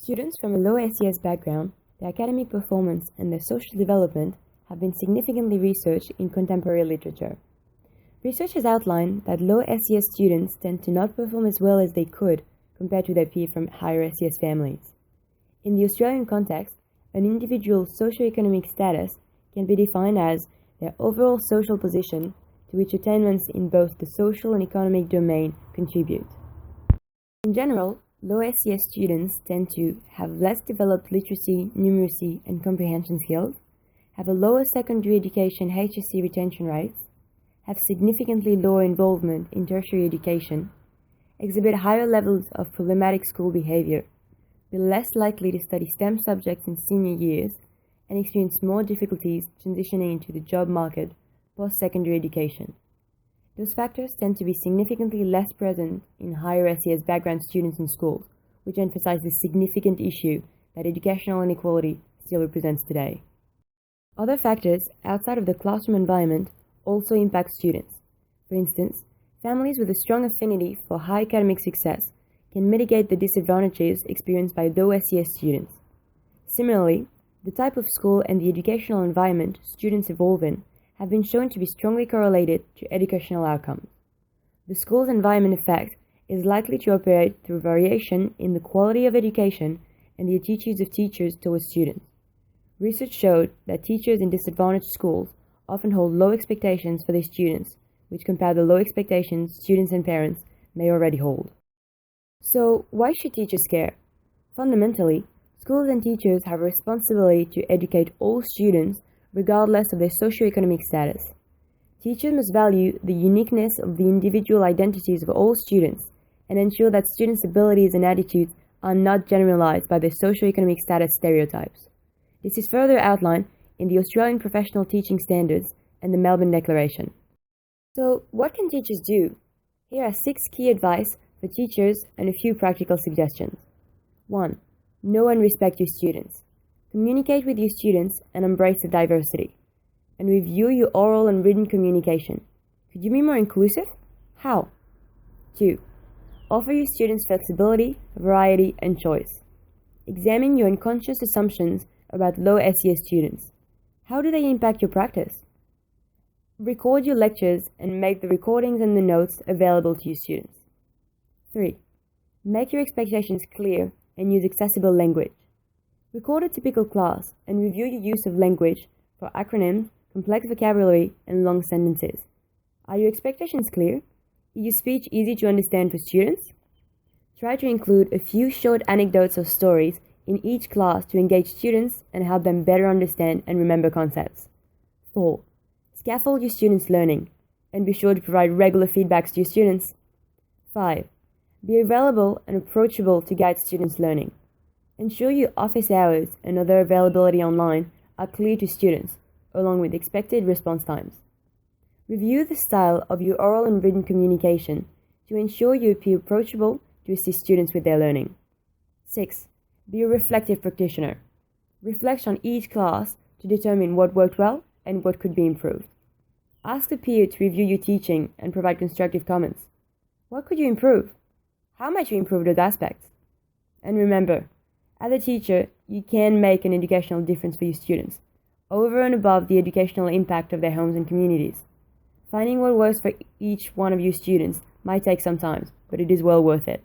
Students from a low SES background, their academic performance and their social development have been significantly researched in contemporary literature. Research has outlined that low SES students tend to not perform as well as they could compared to their peers from higher SES families. In the Australian context, an individual's socioeconomic status can be defined as their overall social position to which attainments in both the social and economic domain contribute. In general, low SES students tend to have less developed literacy, numeracy, and comprehension skills, have a lower secondary education HSC retention rates, have significantly lower involvement in tertiary education, exhibit higher levels of problematic school behavior, be less likely to study STEM subjects in senior years, and experience more difficulties transitioning into the job market post-secondary education. Those factors tend to be significantly less present in higher SES background students in schools, which emphasize the significant issue that educational inequality still represents today. Other factors outside of the classroom environment also impact students. For instance, families with a strong affinity for high academic success can mitigate the disadvantages experienced by low SES students. Similarly, the type of school and the educational environment students evolve in have been shown to be strongly correlated to educational outcomes. The school's environment effect is likely to operate through variation in the quality of education and the attitudes of teachers towards students. Research showed that teachers in disadvantaged schools often hold low expectations for their students, which compare the low expectations students and parents may already hold. So, why should teachers care? Fundamentally, schools and teachers have a responsibility to educate all students regardless of their socioeconomic status. Teachers must value the uniqueness of the individual identities of all students and ensure that students' abilities and attitudes are not generalized by their socioeconomic status stereotypes. This is further outlined in the Australian Professional Teaching Standards and the Melbourne Declaration. So, what can teachers do? Here are 6 key advice for teachers and a few practical suggestions. 1. Know and respect your students. Communicate with your students and embrace the diversity. And review your oral and written communication. Could you be more inclusive? How? 2. Offer your students flexibility, variety, and choice. Examine your unconscious assumptions about low SES students. How do they impact your practice? Record your lectures and make the recordings and the notes available to your students. 3. Make your expectations clear and use accessible language. Record a typical class and review your use of language for acronyms, complex vocabulary, and long sentences. Are your expectations clear? Is your speech easy to understand for students? Try to include a few short anecdotes or stories in each class to engage students and help them better understand and remember concepts. 4. Scaffold your students' learning and be sure to provide regular feedbacks to your students. 5. Be available and approachable to guide students' learning. Ensure your office hours and other availability online are clear to students, along with expected response times. Review the style of your oral and written communication to ensure you appear approachable to assist students with their learning. 6. Be a reflective practitioner. Reflect on each class to determine what worked well and what could be improved. Ask a peer to review your teaching and provide constructive comments. What could you improve? How might you improve those aspects? And remember, as a teacher, you can make an educational difference for your students, over and above the educational impact of their homes and communities. Finding what works for each one of your students might take some time, but it is well worth it.